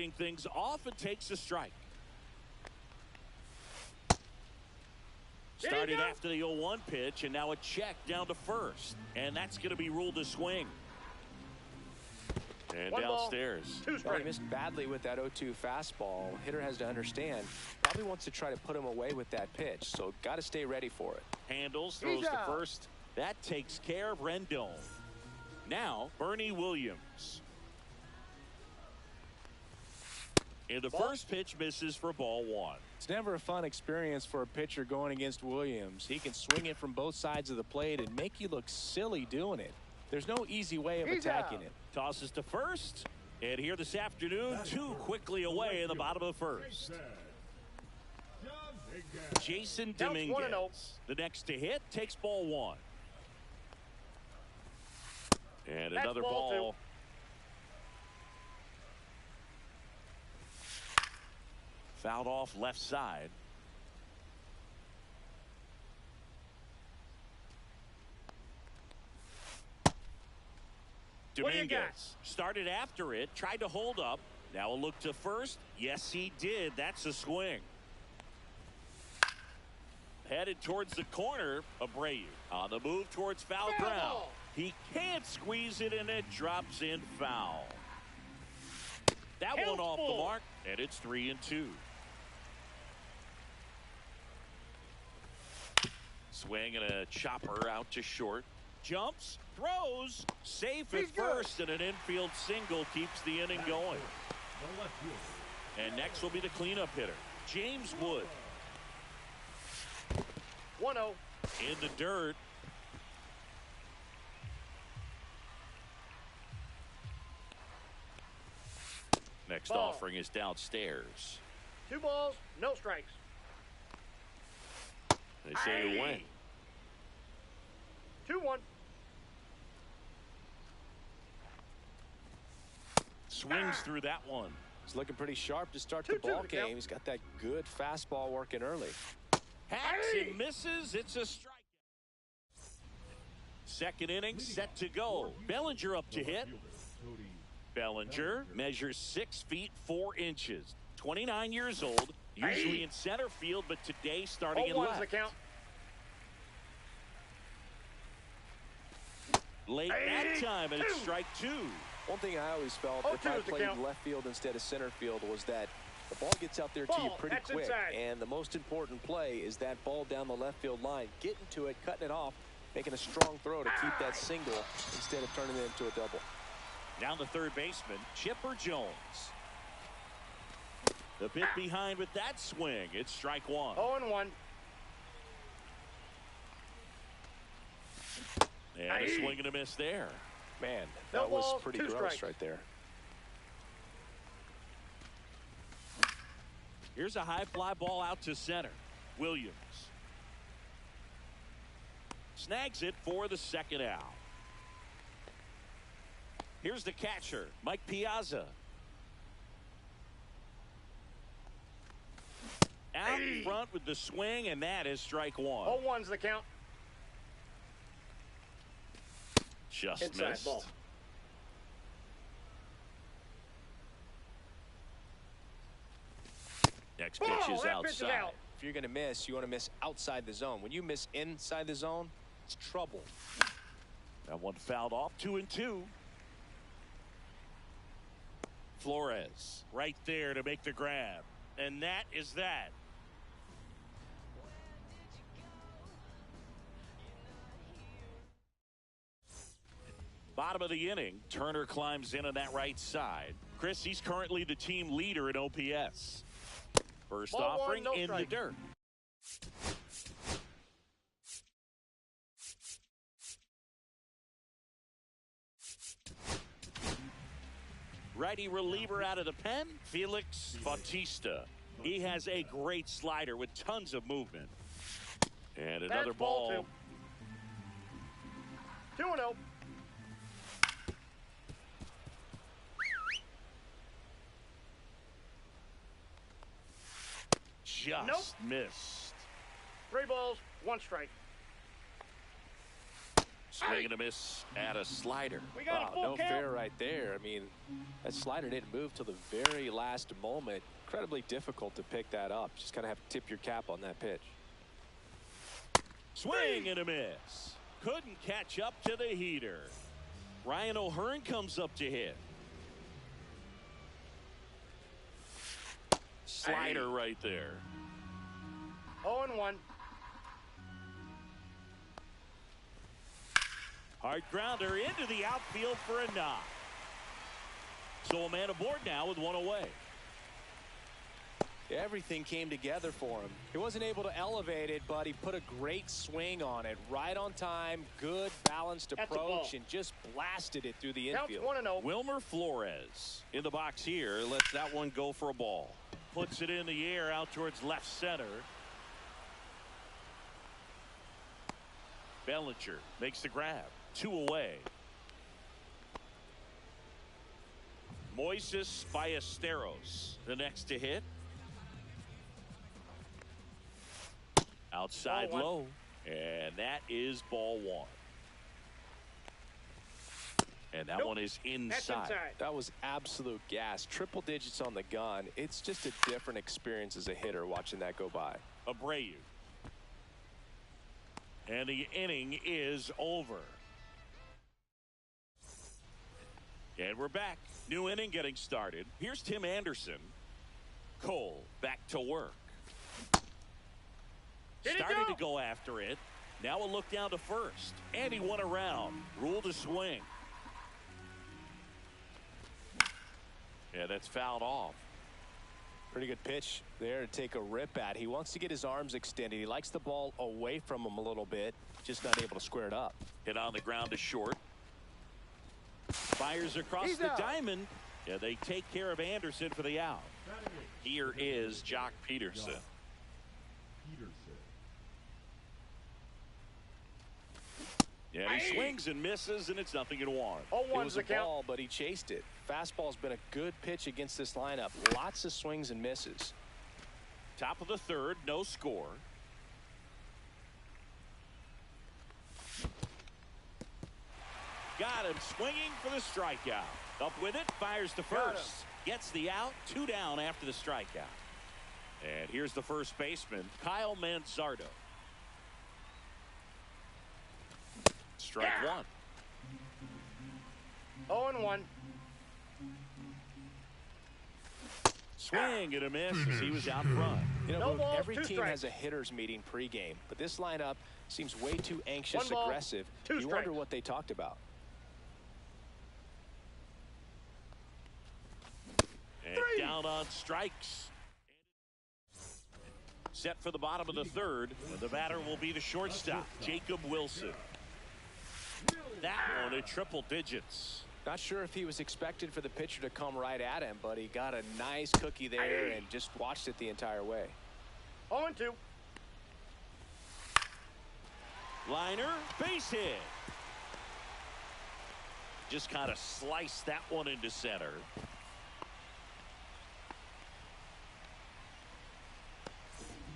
leading things off and takes a strike. Started after the 0-1 pitch, and now a check down to first. And that's going to be ruled a swing. And downstairs. Well, he missed badly with that 0-2 fastball. Hitter has to understand, probably wants to try to put him away with that pitch, so got to stay ready for it. Handles, throws to first. That takes care of Rendon. Now, Bernie Williams. And the first pitch misses for ball one. It's never a fun experience for a pitcher going against Williams. He can swing it from both sides of the plate and make you look silly doing it. There's no easy way of attacking it. Tosses to first. And here this afternoon, two quickly away in the bottom of the first. Jason Dominguez, the next to hit, takes ball one. And another ball. Fouled off left side. Dominguez started after it, tried to hold up. Now a look to first. Yes, he did. That's a swing. Headed towards the corner. Abreu on the move towards foul ground. He can't squeeze it, and it drops in foul. That one off the mark, and it's 3-2. Swing and a chopper out to short. Jumps, throws, safe at first, and an infield single keeps the inning going. And next will be the cleanup hitter, James Wood. 1-0. In the dirt. Next offering is downstairs. 2 balls, no strikes. They say away. 2-1. Swings through that one. He's looking pretty sharp to start the ball game. He's got that good fastball working early. Hacks and misses. It's a strike. Second inning set to go. Bellinger up to hit. Bellinger measures 6 feet 4 inches. 29 years old. Usually in center field, but today starting in left. Late that time, and it's strike 2. One thing I always felt if I played left field instead of center field was that the ball gets out there to you pretty quick. And the most important play is that ball down the left field line. Getting to it, cutting it off, making a strong throw to keep that single instead of turning it into a double. Down the third baseman, Chipper Jones. The bit behind with that swing. It's strike 1. 0-1. And a swing and a miss there. Man, that was pretty gross right there. Here's a high fly ball out to center. Williams snags it for the second out. Here's the catcher, Mike Piazza. Out in front with the swing, and that is strike 1. 0-1's the count. Just inside missed. Ball. Next pitch is outside. If you're going to miss, you want to miss outside the zone. When you miss inside the zone, it's trouble. That one fouled off. 2-2. Flores right there to make the grab. And that is that. Bottom of the inning, Turner climbs in on that right side. Chris, he's currently the team leader in OPS. First offering in the dirt. Righty reliever out of the pen, Felix Bautista. He has a great slider with tons of movement. And another ball. 2-0. Just missed. 3 balls, 1 strike. Swing and a miss at a slider. Wow, no fair right there. I mean, that slider didn't move till the very last moment. Incredibly difficult to pick that up. Just kind of have to tip your cap on that pitch. Swing and a miss. Couldn't catch up to the heater. Ryan O'Hearn comes up to hit. Slider right there. 0-1. Hard grounder into the outfield for a knock. So a man aboard now with one away. Everything came together for him. He wasn't able to elevate it, but he put a great swing on it. Right on time, good balanced approach, and just blasted it through the infield. 1-0. Wilmer Flores in the box here. Lets that one go for a ball. Puts it in the air out towards left center. Bellinger makes the grab. 2 away. Moises Ballesteros the next to hit. Outside low, and that is ball 1. And that one is inside. That was absolute gas. Triple digits on the gun. It's just a different experience as a hitter watching that go by. Abreu. And the inning is over. And we're back. New inning getting started. Here's Tim Anderson. Cole back to work. Started to go after it. Now a look down to first. And he went around. Ruled a swing. Yeah, that's fouled off. Pretty good pitch there to take a rip at. He wants to get his arms extended. He likes the ball away from him a little bit. Just not able to square it up. Hit on the ground to short. Fires across the diamond. Yeah, they take care of Anderson for the out. Here is Jock Peterson. Yeah, he swings and misses, and it's 0-1. It was a ball, but he chased it. Fastball's been a good pitch against this lineup. Lots of swings and misses. Top of the third, no score. Got him swinging for the strikeout. Up with it, fires to first. Gets the out, 2 down after the strikeout. And here's the first baseman, Kyle Manzardo. Strike 1. 0-1. Swing and a miss as he was out front. You know, every team has a hitters meeting pregame, but this lineup seems way too anxious, aggressive. You wonder what they talked about. And down on strikes. Set for the bottom of the third. And the batter will be the shortstop, Jacob Wilson. That one at triple digits. Not sure if he was expected for the pitcher to come right at him, but he got a nice cookie there and just watched it the entire way. 0-2. Liner, base hit. Just kind of sliced that one into center.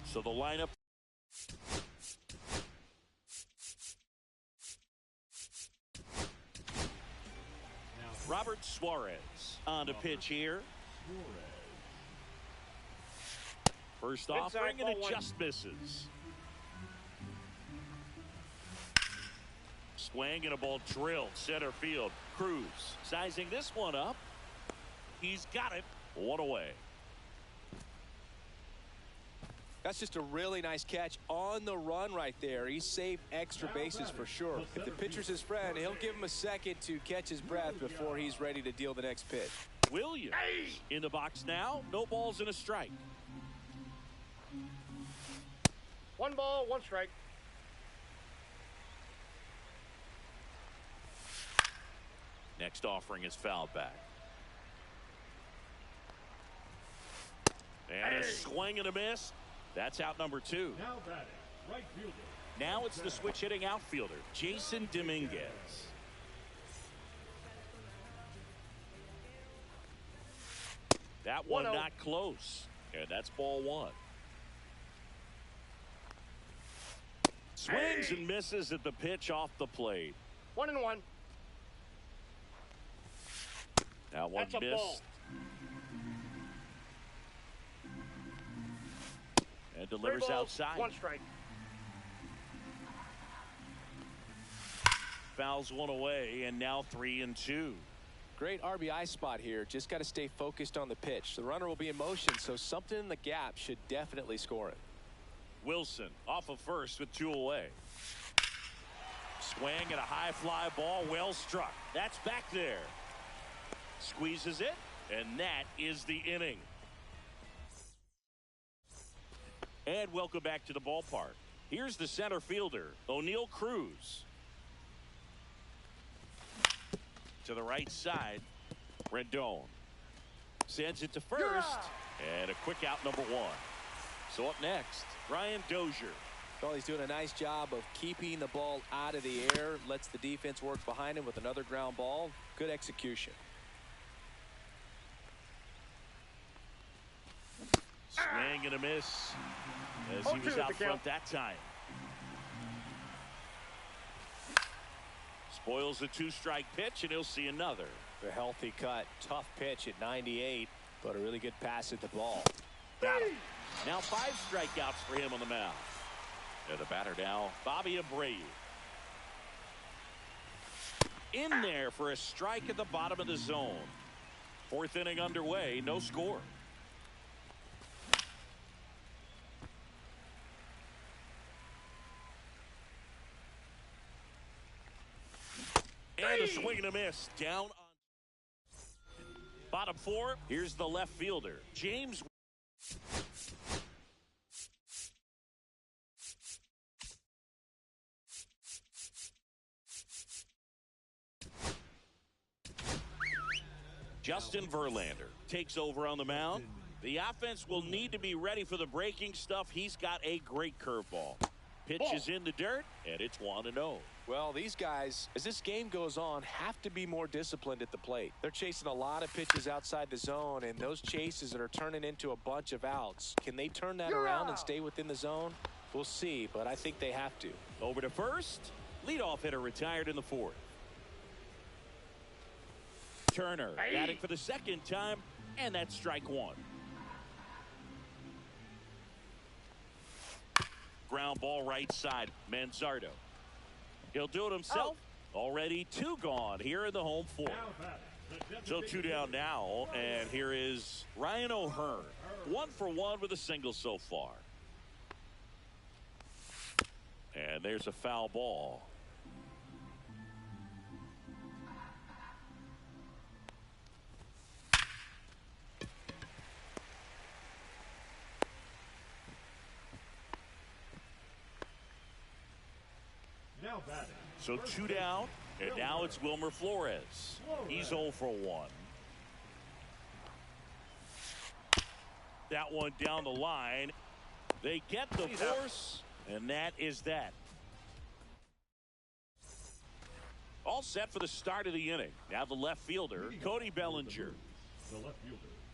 So the lineup. Robert Suarez on to pitch here. First offering, and it just misses. Swing and a ball drilled center field. Cruz sizing this one up. He's got it. 1 away. That's just a really nice catch on the run right there. He saved extra bases for sure. If the pitcher's his friend, he'll give him a second to catch his breath before he's ready to deal the next pitch. Williams in the box now. No balls and a strike. 1 ball, 1 strike. Next offering is fouled back. And a swing and a miss. That's out number 2. Now batting, right fielder. Now it's the switch hitting outfielder, Jason Dominguez. That one not close. And that's ball 1. Swings and misses at the pitch off the plate. 1-1. That one That's a missed. ball. And delivers 3 balls, outside. 1 strike. Fouls one away, and now 3-2. Great RBI spot here. Just got to stay focused on the pitch. The runner will be in motion, so something in the gap should definitely score it. Wilson off of first with 2 away. Swing and a high fly ball, well struck. That's back there. Squeezes it, and that is the inning. And welcome back to the ballpark. Here's the center fielder, O'Neal Cruz. To the right side, Rendon sends it to first, and a quick out, number 1. So up next, Brian Dozier. Well, he's doing a nice job of keeping the ball out of the air. Lets the defense work behind him with another ground ball. Good execution. Swing and a miss as he was out front that time. Spoils a 2-strike pitch, and he'll see another. A healthy cut. Tough pitch at 98, but a really good pass at the ball. Got him. Now 5 strikeouts for him on the mound. And the batter now, Bobby Abreu. In there for a strike at the bottom of the zone. 4th inning underway, no score. And a swing and a miss. Down on bottom 4. Here's the left fielder, James. Justin Verlander takes over on the mound. The offense will need to be ready for the breaking stuff. He's got a great curveball. Pitch is in the dirt, and it's 1-0. Well, these guys, as this game goes on, have to be more disciplined at the plate. They're chasing a lot of pitches outside the zone, and those chases that are turning into a bunch of outs. Can they turn that around and stay within the zone? We'll see, but I think they have to. Over to first. Leadoff hitter retired in the 4th. Turner batting for the 2nd time, and that's strike 1. Ground ball right side, Manzardo. He'll do it himself. Already 2 gone here in the home 4th. So 2 down now, and here is Ryan O'Hearn. 1 for 1 with a single so far. And there's a foul ball. So 2 down, and now it's Wilmer Flores. He's 0 for 1. That one down the line. They get the force, and that is that. All set for the start of the inning. Now the left fielder, Cody Bellinger.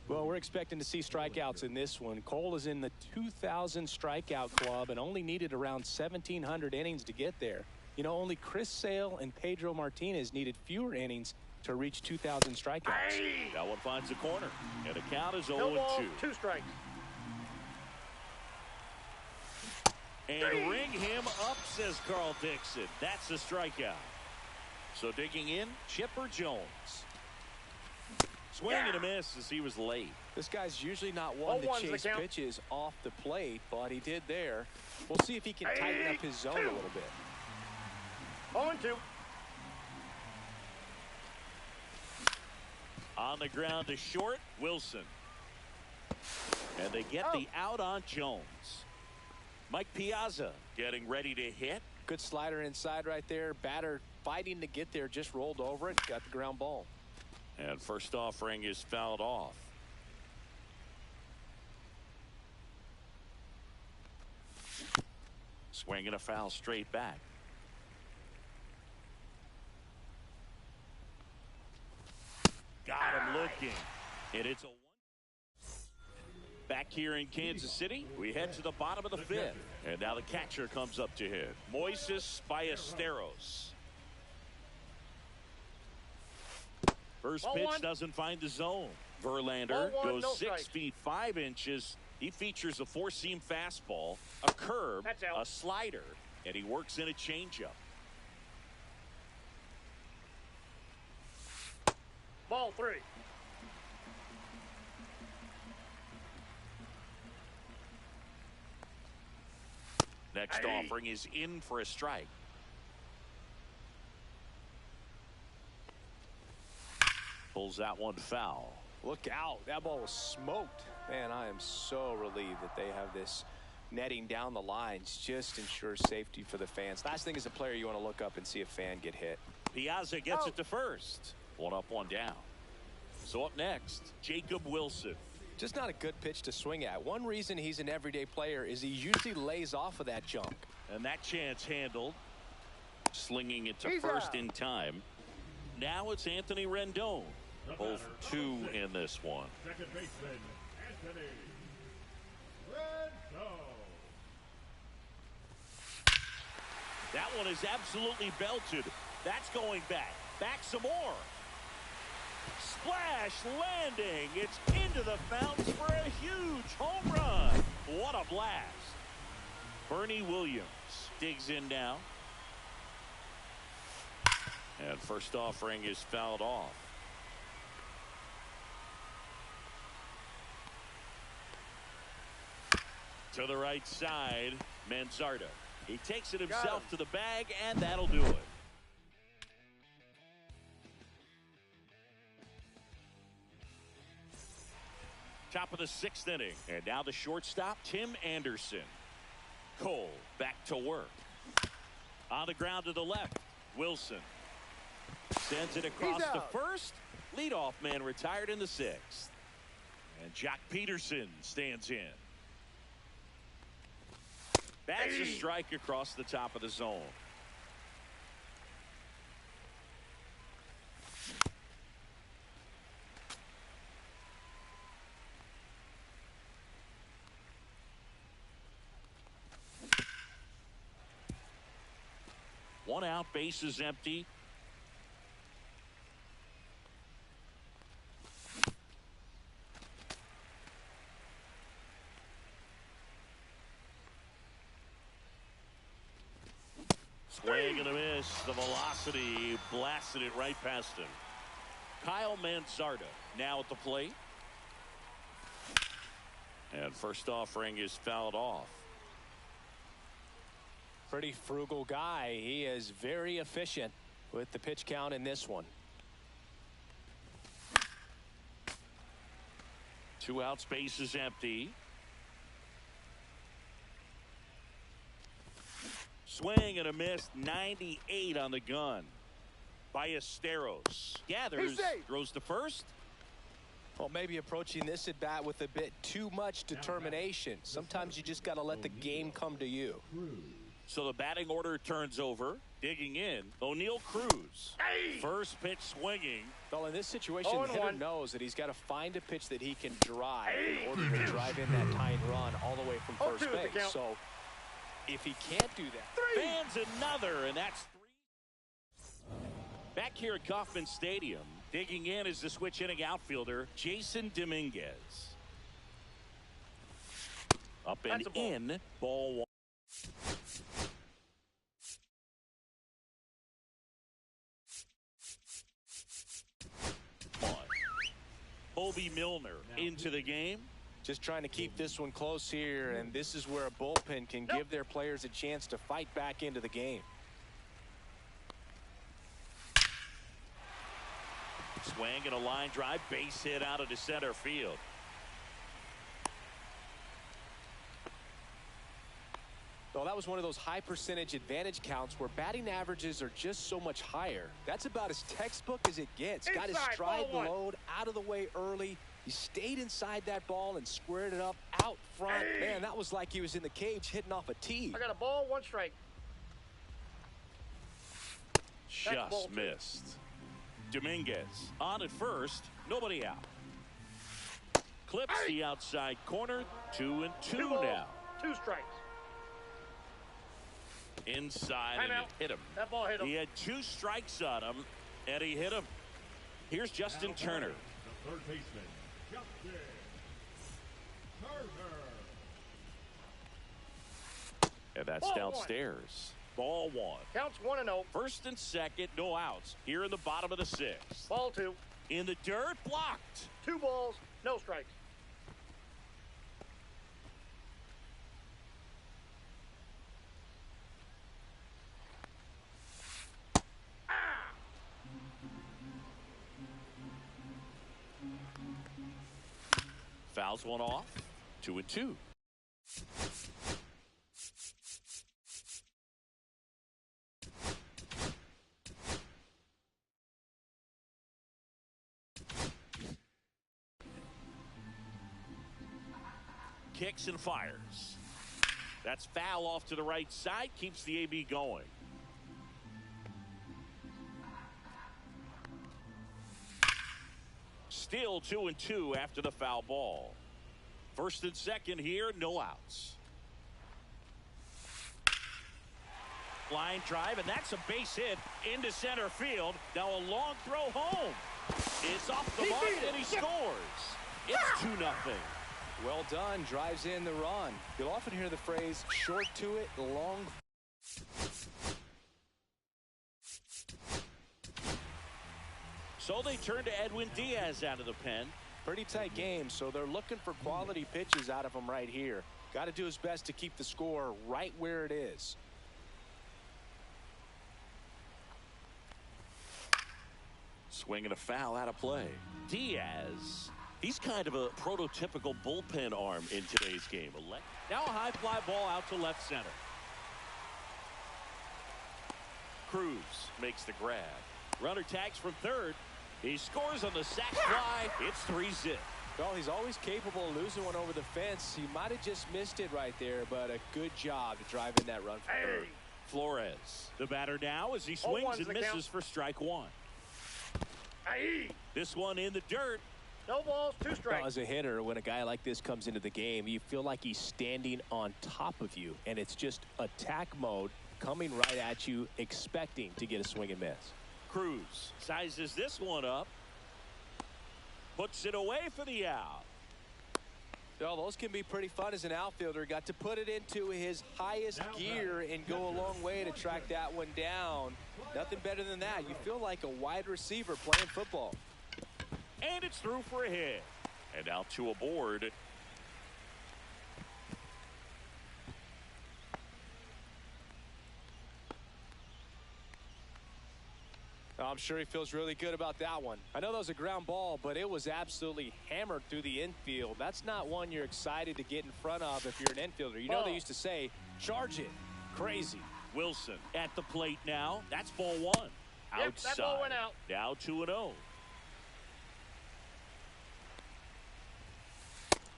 Well, we're expecting to see strikeouts in this one. Cole is in the 2,000 strikeout club and only needed around 1,700 innings to get there. You know, only Chris Sale and Pedro Martinez needed fewer innings to reach 2,000 strikeouts. That one finds the corner, and the count is 0-2. 2 strikes. And ring him up, says Carl Dixon. That's a strikeout. So digging in, Chipper Jones. Swing and a miss as he was late. This guy's usually not one to chase pitches off the plate, but he did there. We'll see if he can tighten up his zone a little bit. 0-2. On the ground to short, Wilson. And they get the out on Jones. Mike Piazza getting ready to hit. Good slider inside right there. Batter fighting to get there, just rolled over it, got the ground ball. And first offering is fouled off. Swinging a foul straight back. Got him looking. And it's a 1. Back here in Kansas City, we head to the bottom of the 5th. And now the catcher comes up to hit. Moises Ballesteros. First Ball pitch one. doesn't find the zone. Verlander Ball one, goes no 6 strikes. feet 5 inches. He features a 4-seam fastball, a curve, That's out. a slider, and he works in a changeup. Ball 3. Next offering is in for a strike. Pulls that one foul. Look out. That ball was smoked. Man, I am so relieved that they have this netting down the lines. Just ensures safety for the fans. Last thing as a player, you want to look up and see a fan get hit. Piazza gets it to first. 1 up, 1 down. So up next, Jacob Wilson. Just not a good pitch to swing at. One reason he's an everyday player is he usually lays off of that jump. And that chance handled. Slinging it to He's first out. in time. Now it's Anthony Rendon. Both 2 in this one. Second baseman, Anthony Rendon. That one is absolutely belted. That's going back. Back some more. Splash landing. It's into the fountains for a huge home run. What a blast. Bernie Williams digs in now. And first offering is fouled off. To the right side, Manzardo. He takes it himself to the bag, and that'll do it. Top of the 6th inning. And now the shortstop, Tim Anderson. Cole back to work. On the ground to the left, Wilson. Sends it across to first. Leadoff man retired in the 6th. And Jock Peterson stands in. That's a strike across the top of the zone. One out, base is empty. Swing and a miss. The velocity blasted it right past him. Kyle Manzardo now at the plate. And first offering is fouled off. Pretty frugal guy. He is very efficient with the pitch count in this one. 2 outs, base is empty. Swing and a miss. 98 on the gun. Ballesteros gathers, throws to first. Well, maybe approaching this at bat with a bit too much determination. Sometimes you just got to let the game come to you. So the batting order turns over. Digging in, O'Neal Cruz. First pitch swinging. Well, in this situation, the hitter knows that he's got to find a pitch that he can drive in order to drive in that tying run all the way from first base. So if he can't do that, fans another, and that's 3. Back here at Kauffman Stadium, digging in is the switch hitting outfielder Jason Dominguez. Up and in, ball 1. Bobby Milner into the game. Just trying to keep this one close here, and this is where a bullpen can give their players a chance to fight back into the game. Swing and a line drive, base hit out of the center field. Well, that was one of those high percentage advantage counts where batting averages are just so much higher. That's about as textbook as it gets. Got to stride the load out of the way early. He stayed inside that ball and squared it up out front. Man, that was like he was in the cage hitting off a tee. I got a ball, 1 strike. Just missed. Dominguez on at first, nobody out. Clips the outside corner, 2-2 now. 2 strikes. Inside, and it hit him. That ball hit him. He had 2 strikes on him, and he hit him. Here's Justin Turner. The third baseman, Justin Turner. And that's Ball downstairs. Ball one. Counts 1-0. First and second, no outs. Here in the bottom of the sixth. Ball 2. In the dirt, blocked. 2 balls, no strikes. Fouls one off. 2-2. Kicks and fires. That's foul off to the right side. Keeps the AB going. Still 2-2 after the foul ball. First and second here, no outs. Line drive, and that's a base hit into center field. Now a long throw home. It's off the mark, and he scores. It's 2-0. Well done. Drives in the run. You'll often hear the phrase, short to it, long. So they turn to Edwin Diaz out of the pen. Pretty tight game, so they're looking for quality pitches out of him right here. Got to do his best to keep the score right where it is. Swing and a foul out of play. Diaz, he's kind of a prototypical bullpen arm in today's game. Now a high fly ball out to left center. Cruz makes the grab. Runner tags from third. He scores on the sac fly. It's 3-0. Well, he's always capable of losing one over the fence. He might have just missed it right there, but a good job to drive in that run for third. Flores, the batter now as he swings and misses for strike one. This one in the dirt. No balls, 2 strikes. Well, as a hitter, when a guy like this comes into the game, you feel like he's standing on top of you, and it's just attack mode coming right at you, expecting to get a swing and miss. Cruz sizes this one up. Puts it away for the out. Well, those can be pretty fun as an outfielder. Got to put it into his highest gear and go a long way to track that one down. Nothing better than that. You feel like a wide receiver playing football. And it's through for a hit. And now 2 aboard. I'm sure he feels really good about that one. I know that was a ground ball, but it was absolutely hammered through the infield. That's not one you're excited to get in front of if you're an infielder. You know they used to say, charge it. Crazy. Wilson at the plate now. That's ball 1. Yep, Outside. that ball went out. Now 2-0.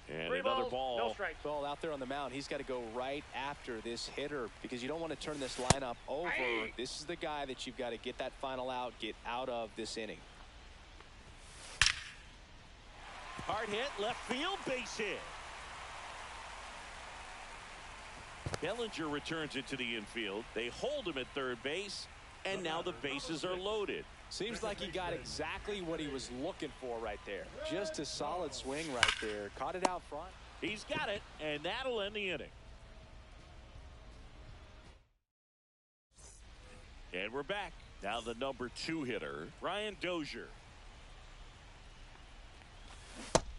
And 3 another balls, ball. no strikes. Well, out there on the mound, he's got to go right after this hitter because you don't want to turn this lineup over. This is the guy that you've got to get that final out, get out of this inning. Hard hit, left field, base hit. Bellinger returns it to the infield. They hold him at third base, and now the bases are loaded. Seems like he got exactly what he was looking for right there. Just a solid swing right there. Caught it out front. He's got it, and that'll end the inning. And we're back. Now the number 2 hitter, Brian Dozier.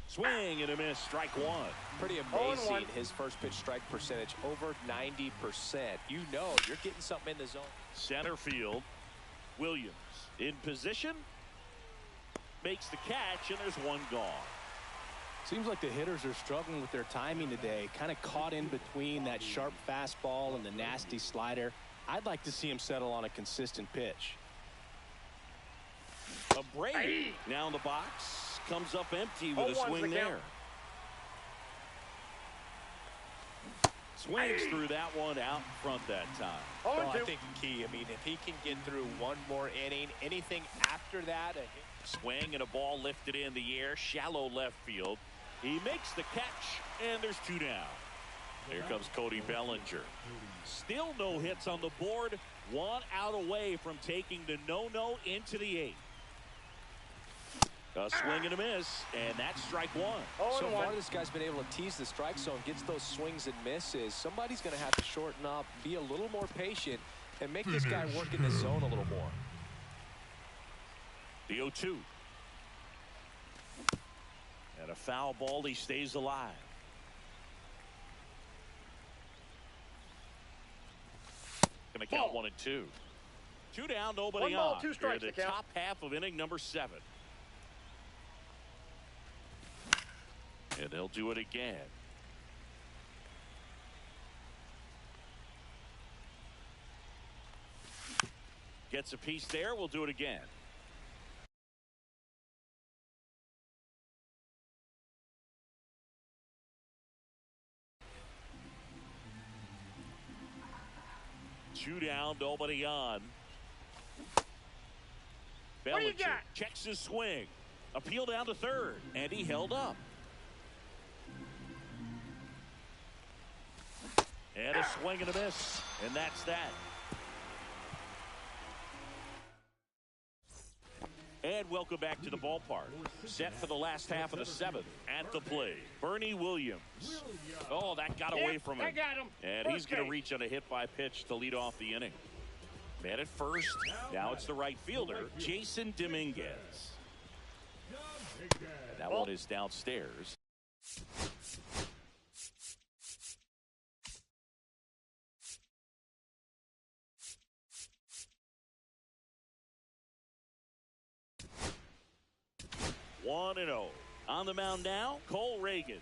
Swing and a miss, strike 1. Pretty amazing, his first pitch strike percentage, over 90%. You know you're getting something in the zone. Center field, Williams in position, makes the catch, and there's 1 gone. Seems like the hitters are struggling with their timing today, kind of caught in between that sharp fastball and the nasty slider. I'd like to see him settle on a consistent pitch. Brady now in the box, comes up empty with a swing there. Swings through that one out in front that time. Well, I think key. I mean, if he can get through 1 more inning, anything after that. Swing and a ball lifted in the air, shallow left field. He makes the catch, and there's 2 down. Here comes Cody Bellinger. Still no hits on the board. 1 out away from taking the no-no into the 8th. A swing and a miss, and that's strike one. So far, this guy's been able to tease the strike zone, gets those swings and misses. Somebody's going to have to shorten up, be a little more patient, and make this guy work in the zone a little more. The 0-2. And a foul ball, he stays alive. Going to count 1 and 2. 2 down, nobody on. 1 ball, 2 strikes. Here, the top half of inning number 7. And they'll do it again. Gets a piece there. We'll do it again. Two down, nobody on. Bellinger checks his swing. Appeal down to third, and he held up. And a swing and a miss, and that's that. And welcome back to the ballpark. Set for the last half of the 7th. At the plate, Bernie Williams. Oh, that got away from him. I got him. And he's going to reach on a hit by pitch to lead off the inning. Man at first. Now it's the right fielder, Jason Dominguez. And that one is downstairs. One and 0. On the mound now, Cole Ragans.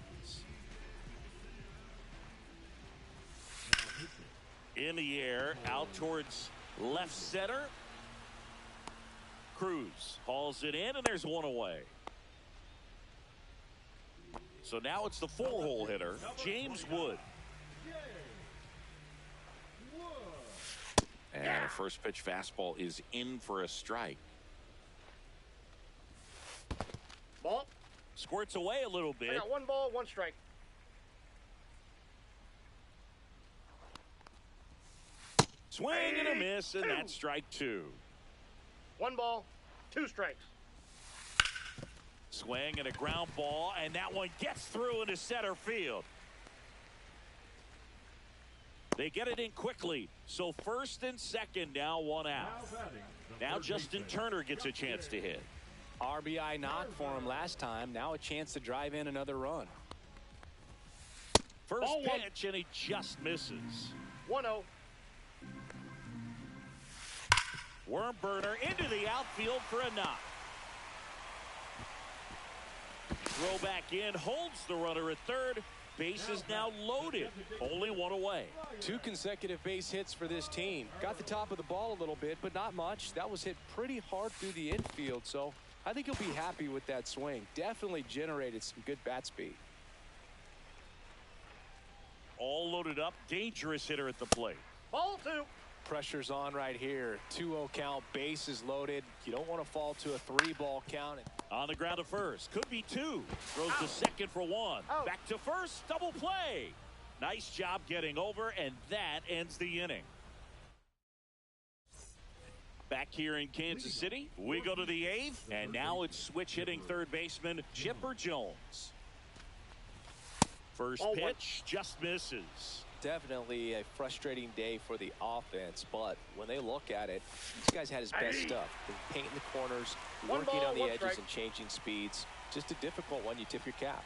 In the air, out towards left center. Cruz hauls it in, and there's one away. So now it's the 4-hole hitter, James Wood. And a first pitch fastball is in for a strike. Ball. Squirts away a little bit. I got 1 ball, 1 strike. Swing and a miss, and that's strike 2. 1 ball, 2 strikes. Swing and a ground ball, and that one gets through into center field. They get it in quickly. So first and second, now 1 out. Now Justin Turner gets a chance to hit. RBI knock for him last time. Now a chance to drive in another run. First pitch, and he just misses. 1-0. Worm burner into the outfield for a knock. Throw back in, holds the runner at third. Base is now loaded. Only 1 away. 2 consecutive base hits for this team. Got the top of the ball a little bit, but not much. That was hit pretty hard through the infield, so I think he'll be happy with that swing. Definitely generated some good bat speed. All loaded up. Dangerous hitter at the plate. Ball 2. Pressure's on right here. 2-0 count. Base is loaded. You don't want to fall to a 3-ball count. On the ground to first. Could be 2. Throws to second for 1. Back to first. Double play. Nice job getting over, and that ends the inning. Back here in Kansas City, we go to the 8th, and now it's switch hitting third baseman Chipper Jones. First pitch just misses. Definitely a frustrating day for the offense, but when they look at it, this guy's had his best stuff. Painting the corners, working on the edges and changing speeds. Just a difficult one. You tip your cap.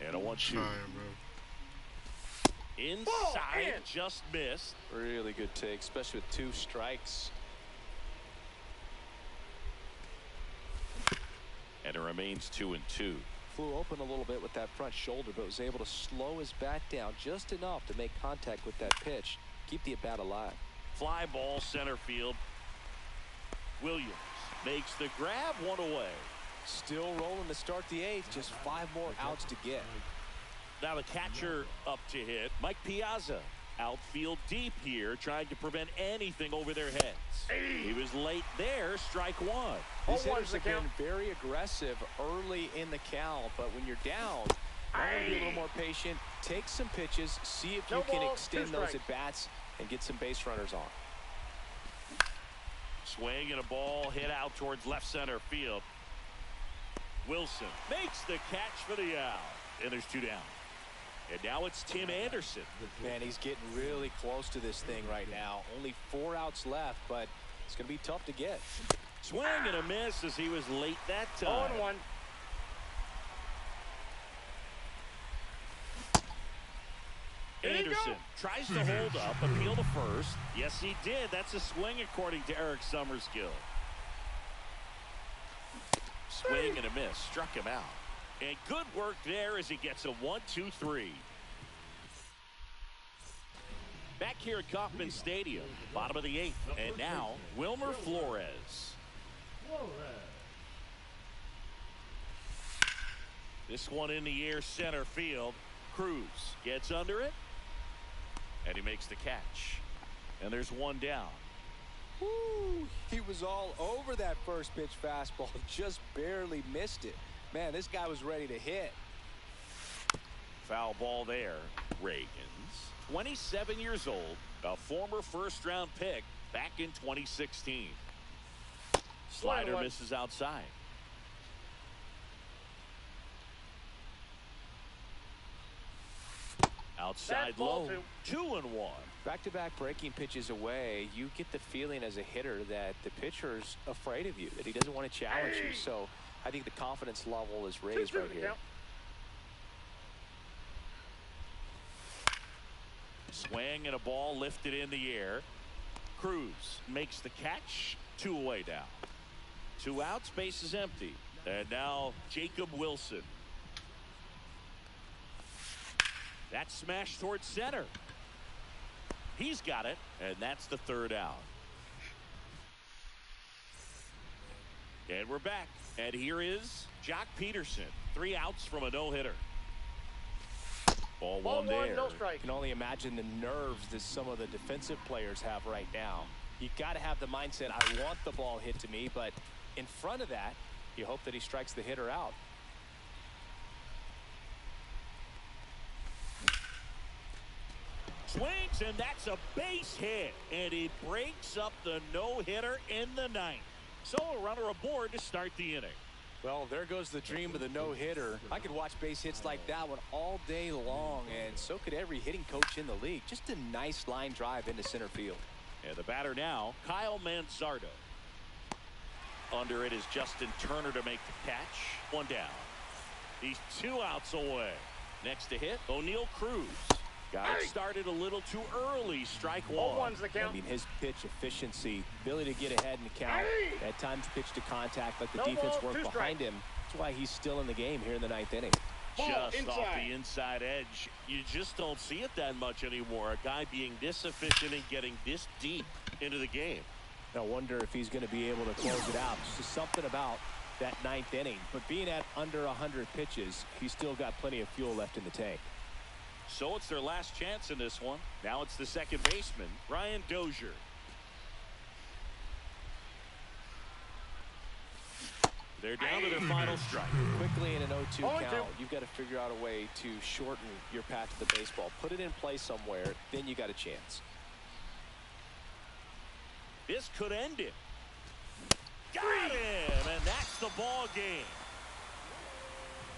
And a 1-2. Inside, just missed. Really good take, especially with 2 strikes. And it remains 2-2. Flew open a little bit with that front shoulder, but was able to slow his bat down just enough to make contact with that pitch. Keep the at-bat alive. Fly ball center field. Williams makes the grab, 1 away. Still rolling to start the 8th. Just 5 more outs to get. Now the catcher up to hit. Mike Piazza. Outfield deep here, trying to prevent anything over their heads. He was late there, strike 1. These hitters have been very aggressive early in the count, but when you're down, be a little more patient, take some pitches, see if you can extend those at-bats and get some base runners on. Swing and a ball hit out towards left center field. Wilson makes the catch for the out. And there's 2 down. And now it's Tim Anderson. Man, he's getting really close to this thing right now. Only 4 outs left, but it's going to be tough to get. Swing and a miss as he was late that time. 0-1. Anderson tries to hold up, appeal to first. Yes, he did. That's a swing according to Eric Summerskill. Swing and a miss. Struck him out. And good work there as he gets a 1-2-3. Back here at Kauffman Stadium, bottom of the 8th. And now, Wilmer Flores. This one in the air center field. Cruz gets under it. And he makes the catch. And there's 1 down. Woo, he was all over that first pitch fastball. Just barely missed it. Man, this guy was ready to hit. Foul ball there. Ragans, 27 years old, a former first-round pick back in 2016. Slider misses outside. Outside low. 2-1. Back-to-back breaking pitches away, you get the feeling as a hitter that the pitcher's afraid of you, that he doesn't want to challenge you. So I think the confidence level is raised right here. Swing and a ball lifted in the air. Cruz makes the catch. 2 away now. 2 outs, base is empty. And now Jacob Wilson. That smash towards center. He's got it, and that's the 3rd out. And we're back. And here is Jock Peterson. 3 outs from a no-hitter. Ball one there. No strike. You can only imagine the nerves that some of the defensive players have right now. You got to have the mindset, I want the ball hit to me, but in front of that, you hope that he strikes the hitter out. Swings, and that's a base hit. And he breaks up the no-hitter in the 9th. So a runner aboard to start the inning. Well, there goes the dream of the no-hitter. I could watch base hits like that one all day long, and so could every hitting coach in the league. Just a nice line drive into center field. And the batter now, Kyle Manzardo. Under it is Justin Turner to make the catch. 1 down. He's 2 outs away. Next to hit, O'Neal Cruz. Got it started a little too early. Strike 1. The count. I mean, his pitch efficiency, ability to get ahead in the count, at times pitch to contact, let the defense work behind him. That's why he's still in the game here in the 9th inning. Just off the inside edge. You just don't see it that much anymore. A guy being this efficient and getting this deep into the game. I wonder if he's going to be able to close it out. It's just something about that 9th inning. But being at under 100 pitches, he's still got plenty of fuel left in the tank. So it's their last chance in this one. Now it's the second baseman, Brian Dozier. They're down to their final strike. Quickly in an 0-2 count, you've got to figure out a way to shorten your path to the baseball. Put it in play somewhere, then you got a chance. This could end it. Got him, and that's the ball game.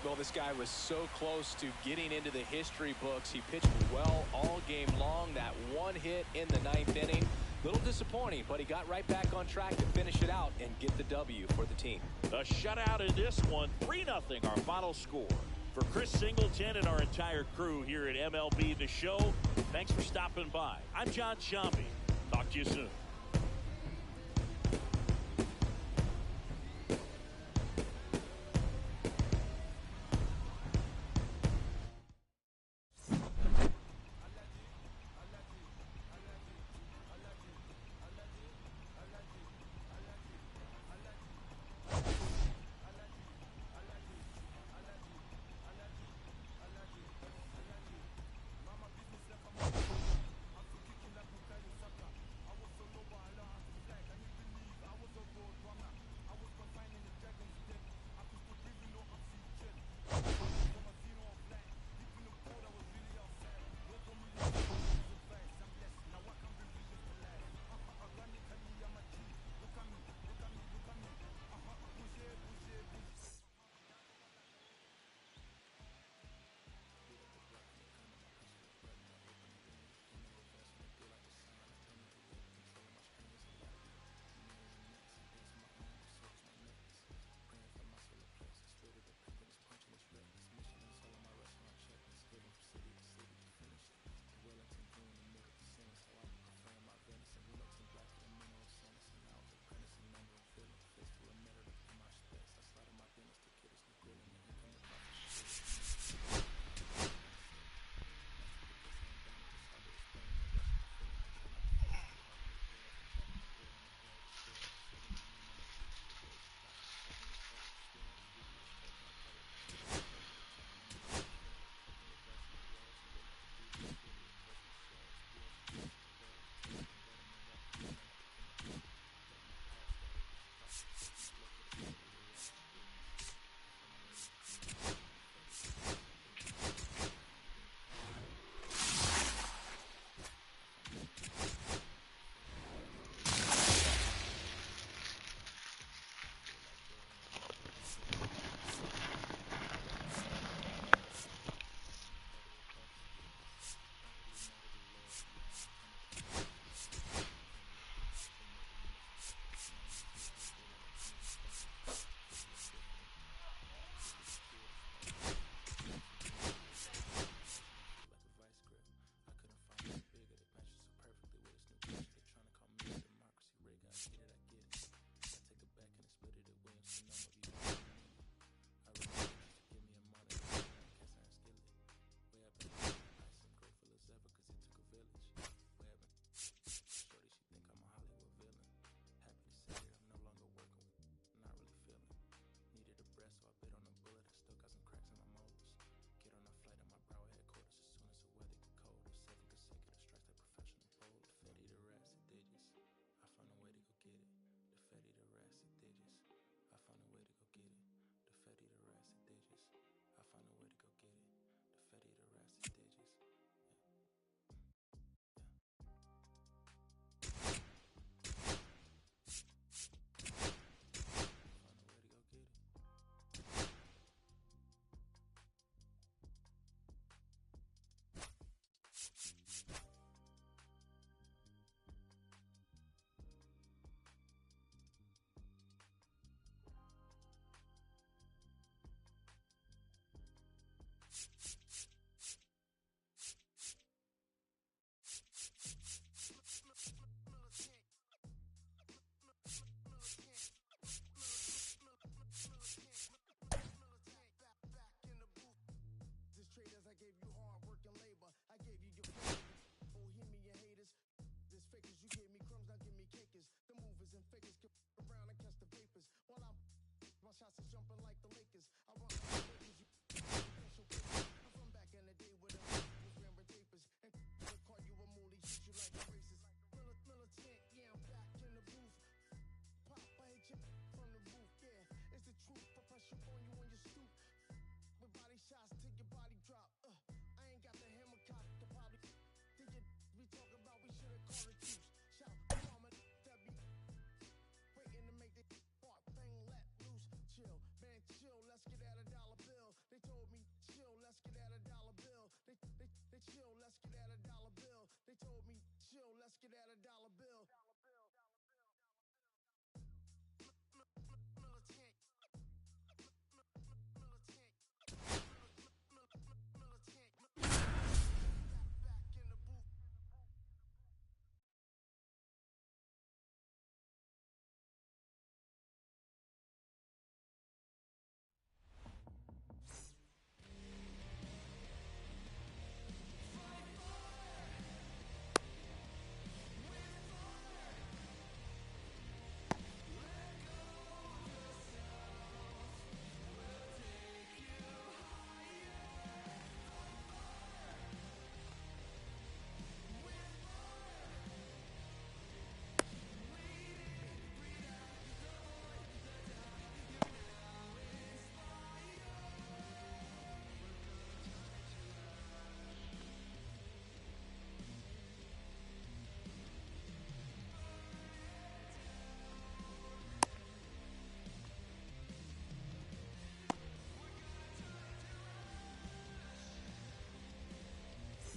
Well, this guy was so close to getting into the history books. He pitched well all game long. That one hit in the 9th inning. Little disappointing, but he got right back on track to finish it out and get the W for the team. A shutout in this one, 3-0 our final score. For Chris Singleton and our entire crew here at MLB The Show, thanks for stopping by. I'm John Sciambi. Talk to you soon.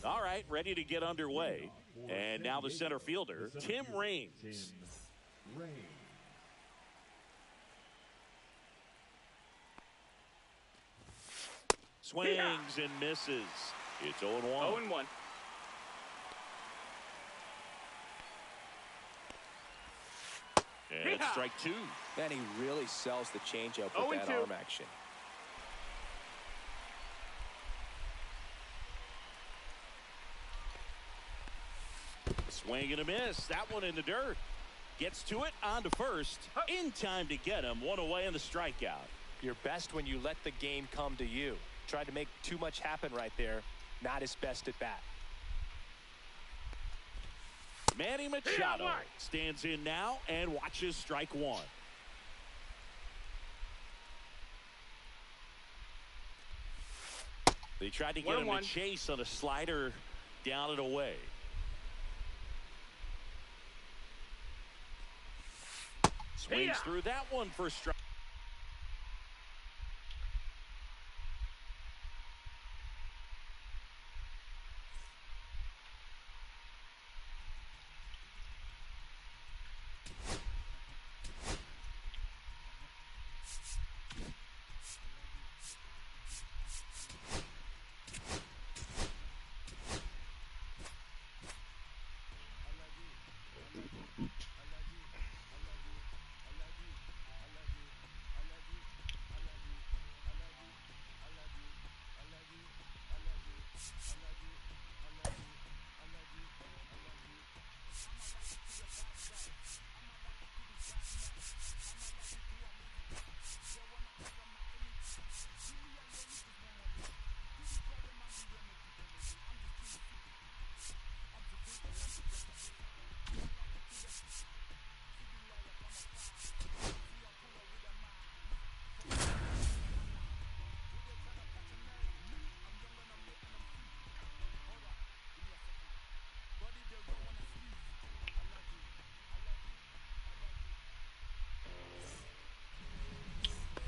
All right, ready to get underway. And now the center fielder, Tim Raines. Swings and misses. It's 0-1. 0-1. And strike two. Man, he really sells the changeup with that arm action. Swing and a miss. That one in the dirt. Gets to it, on to first. In time to get him. One away on the strikeout. You're best when you let the game come to you. Tried to make too much happen right there. Not his best at bat. Manny Machado stands in now and watches strike one. They tried to get him to chase on a slider down and away. Swings through that one for strike.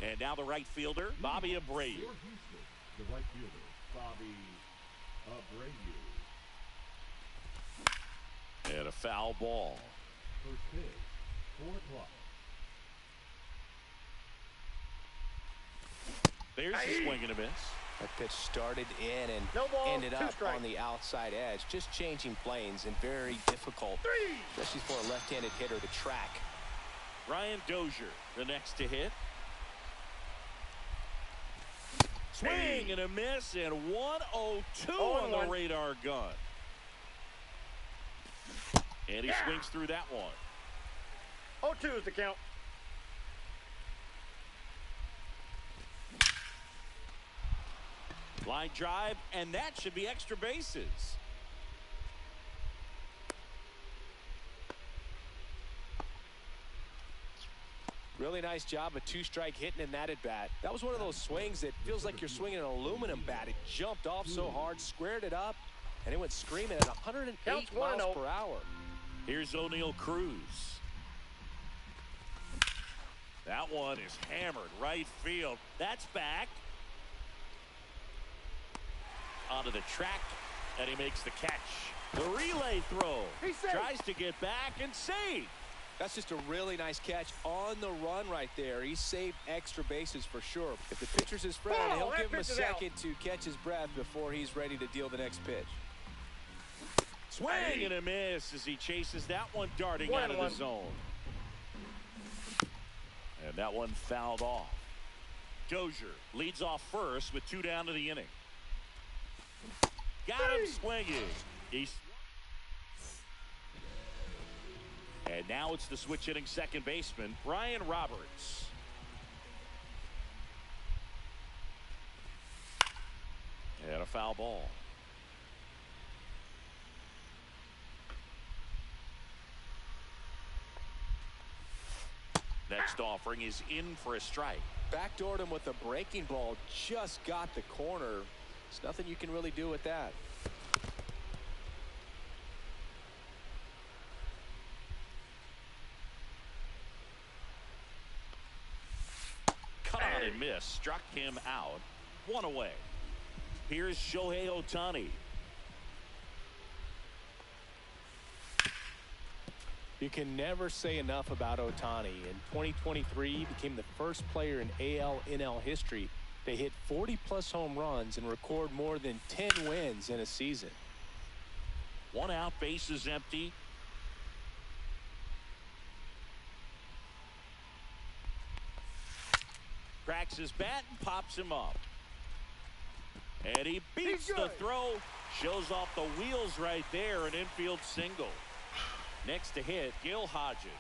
And now the right fielder, Bobby Abreu. The right fielder, Bobby Abreu. And a foul ball. First pitch, 4 o'clock. There's a swing and a miss. That pitch started in and ended up on the outside edge. Just changing planes and very difficult, especially for a left-handed hitter to track. Ryan Dozier, the next to hit. Swing and a miss, and 1-0-2 on the radar gun. And he swings through that one. 0-2 is the count. Line drive, and that should be extra bases. Really nice job of two-strike hitting in that at-bat. That was one of those swings that feels like you're swinging an aluminum bat. It jumped off so hard, squared it up, and it went screaming at 108 miles per hour. Here's O'Neal Cruz. That one is hammered right field. That's back. Onto the track, and he makes the catch. The relay throw. Tries to get back and save. That's just a really nice catch on the run right there. He saved extra bases for sure. If the pitcher's his friend, he'll give him a second to catch his breath before he's ready to deal the next pitch. Swing and a miss as he chases that one darting out of the zone. And that one fouled off. Dozier leads off first with 2 down to the inning. Got him swinging. And now it's the switch hitting second baseman, Brian Roberts. And a foul ball. Next offering is in for a strike. Backdoored him with a breaking ball. Just got the corner. There's nothing you can really do with that. Cut on and miss. Struck him out. 1 away. Here's Shohei Ohtani. You can never say enough about Ohtani. In 2023, he became the first player in AL/NL history to hit 40-plus home runs and record more than 10 wins in a season. 1 out, bases empty. Cracks his bat and pops him up. And he beats the throw. Shows off the wheels right there. An infield single. Next to hit, Gil Hodges.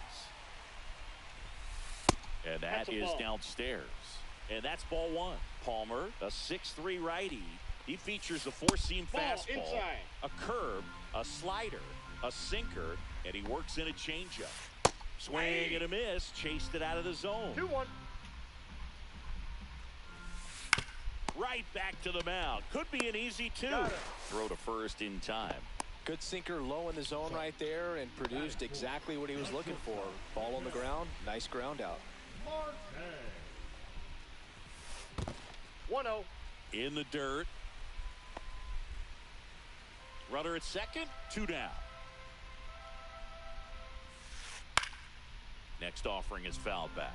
And that is downstairs. And that's ball 1. Palmer, a 6'3" righty. He features a 4-seam fastball, a curve, a slider, a sinker, and he works in a changeup. Swing and a miss. Chased it out of the zone. 2-1. Right back to the mound. Could be an easy 2. Throw to first in time. Good sinker low in the zone right there and produced exactly what he was looking for. Ball on the ground. Nice ground out. 1-0. In the dirt. Runner at second. 2 down. Next offering is fouled back.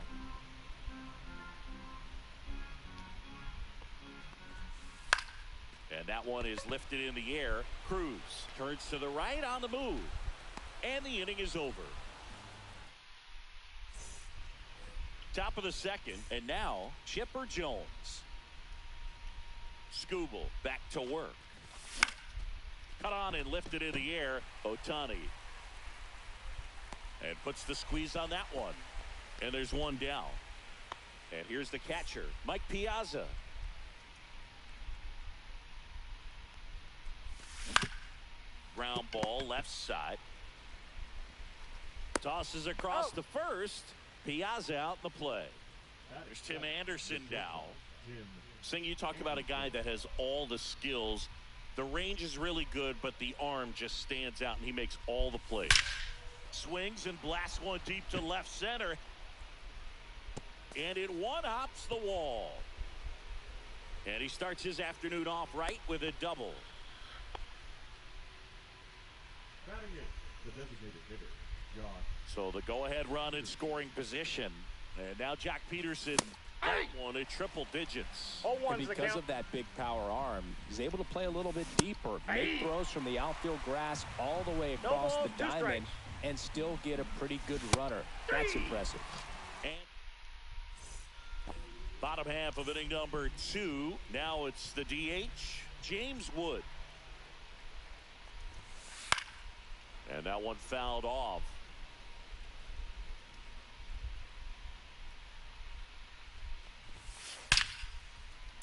And that one is lifted in the air. Cruz turns to the right on the move. And the inning is over. Top of the second. And now Chipper Jones. Skubal back to work. Cut on and lifted in the air. Ohtani. And puts the squeeze on that one. And there's 1 down. And here's the catcher, Mike Piazza. Ground ball left side. Tosses across the first. Piazza out in the play. There's Tim Anderson down. Sing, you talk about a guy that has all the skills. The range is really good, but the arm just stands out, and he makes all the plays. Swings and blasts one deep to left center. And it one-hops the wall. And he starts his afternoon off right with a double. The designated hitter, Josh. So the go-ahead run in scoring position. And now Jack Peterson, that one at triple digits. And because of that big power arm, he's able to play a little bit deeper, make throws from the outfield grass all the way across the diamond, and still get a pretty good runner. That's impressive. And bottom half of inning number 2. Now it's the DH, James Wood. And that one fouled off.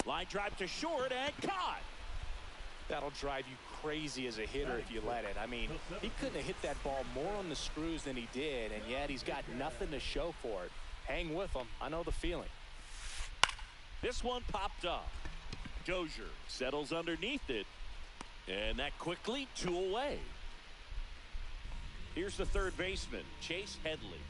Line drive to short and caught. That'll drive you crazy as a hitter if you let it. I mean, he couldn't have hit that ball more on the screws than he did, and yet he's got nothing to show for it. Hang with him. I know the feeling. This one popped up. Dozier settles underneath it, and that quickly 2 away. Here's the third baseman, Chase Headley.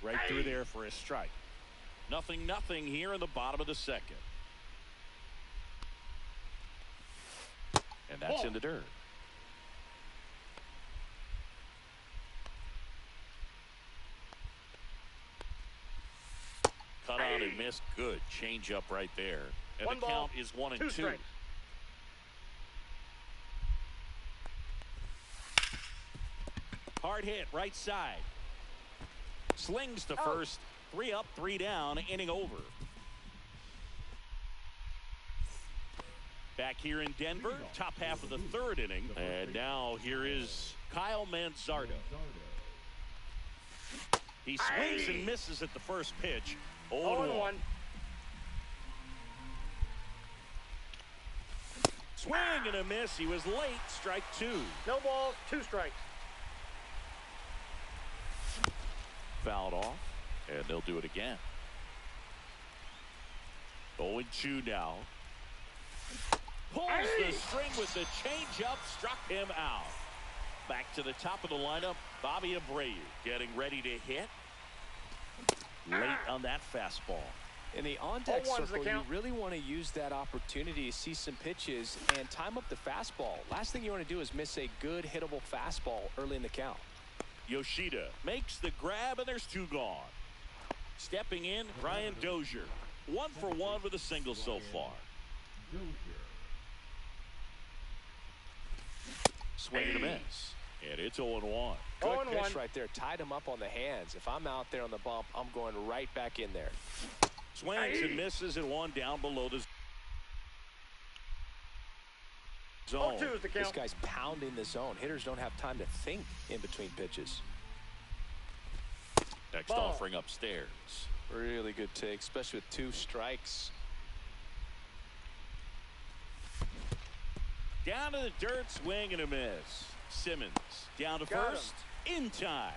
Right through there for a strike. 0-0 here in the bottom of the second. And that's in the dirt. Cut on and missed. Good change up right there. And the count is 1-2. Hard hit right side. Slings to first. 3 up, 3 down, inning over. Back here in Denver, top half of the third inning. And now here is Kyle Manzardo. He swings and misses at the first pitch. 0-1. Swing and a miss. He was late. Strike 2. No balls, 2 strikes. Fouled off. And they'll do it again. 0-2 now. Pulls the string with the changeup. Struck him out. Back to the top of the lineup. Bobby Abreu getting ready to hit. Late on that fastball. In the on-deck circle, you really want to use that opportunity to see some pitches and time up the fastball. Last thing you want to do is miss a good hittable fastball early in the count. Yoshida makes the grab, and there's 2 gone. Stepping in, Brian Dozier. 1 for 1 with a single so far. Swing and a miss. And it's 0-1. Good pitch right there. Tied him up on the hands. If I'm out there on the bump, I'm going right back in there. Swings and misses at 1 down below the zone. 0-2 is the count. This guy's pounding the zone. Hitters don't have time to think in between pitches. Next offering upstairs. Really good take, especially with 2 strikes. Down to the dirt, swing and a miss. Simmons down to first, in time.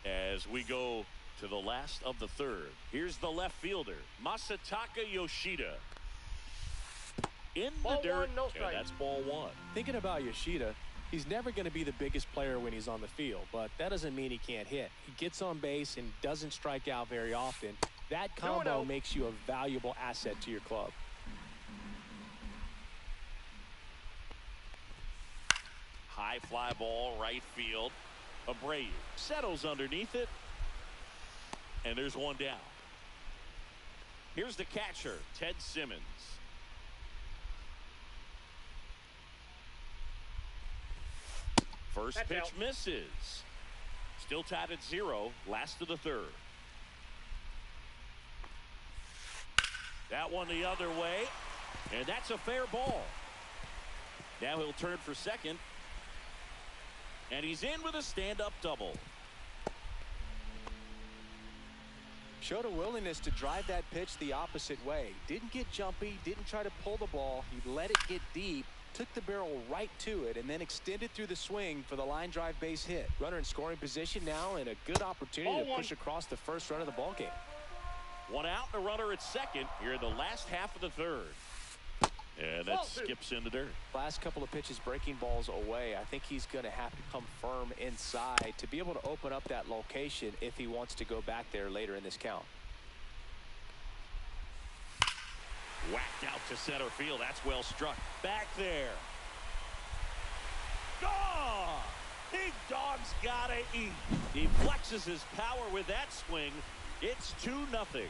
As we go to the last of the third, here's the left fielder, Masataka Yoshida. In the dirt, and that's ball 1. Thinking about Yoshida, he's never going to be the biggest player when he's on the field, but that doesn't mean he can't hit. He gets on base and doesn't strike out very often. That combo makes you a valuable asset to your club. High fly ball, right field. Abreu settles underneath it, and there's 1 down. Here's the catcher, Ted Simmons. First pitch misses. Still tied at 0. Last of the third. That one the other way. And that's a fair ball. Now he'll turn for second. And he's in with a stand-up double. Showed a willingness to drive that pitch the opposite way. Didn't get jumpy. Didn't try to pull the ball. He let it get deep. Took the barrel right to it and then extended through the swing for the line drive base hit. Runner in scoring position now and a good opportunity to push across the first run of the ball game. 1 out and a runner at second here in the last half of the third. And that skips in the dirt. Last couple of pitches breaking balls away. I think he's going to have to come firm inside to be able to open up that location if he wants to go back there later in this count. Whacked out to center field. That's well struck. Back there. Gone! Big dog's gotta eat. He flexes his power with that swing. It's 2-0.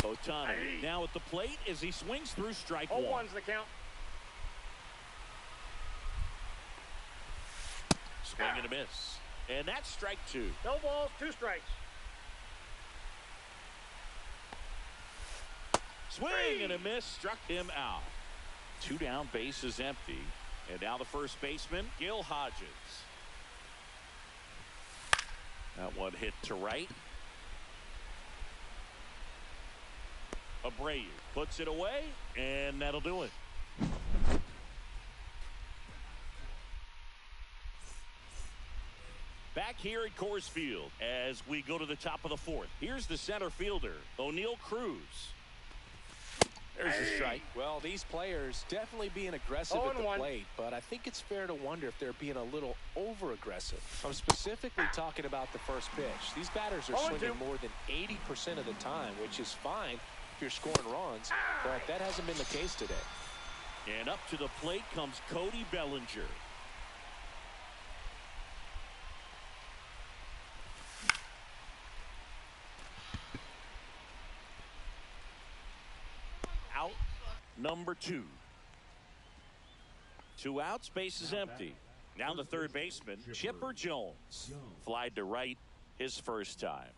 Ohtani now at the plate as he swings through strike 1. 0-1's the count. Swing and a miss. And that's strike 2. No balls, 2 strikes. Swing and a miss, struck him out. 2 down, base is empty. And now the first baseman, Gil Hodges. That one hit to right. Abreu puts it away, and that'll do it. Back here at Coors Field as we go to the top of the fourth. Here's the center fielder, O'Neal Cruz. There's a strike. Well, these players definitely being aggressive at the plate, but I think it's fair to wonder if they're being a little over-aggressive. I'm specifically talking about the first pitch. These batters are swinging more than 80% of the time, which is fine if you're scoring runs, but that hasn't been the case today. And up to the plate comes Cody Bellinger. Out number 2. 2 outs, base is empty. Now the third baseman, Chipper Jones. Flied to right his first time.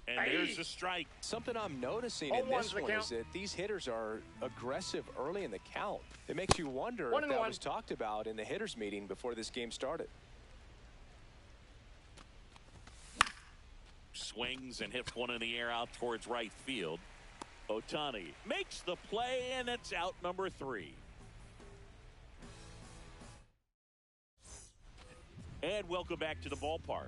And there's a strike. Something I'm noticing in this one is that these hitters are aggressive early in the count. It makes you wonder if that was talked about in the hitters meeting before this game started. Swings and hits one in the air out towards right field. Ohtani makes the play, and it's out number 3. And welcome back to the ballpark.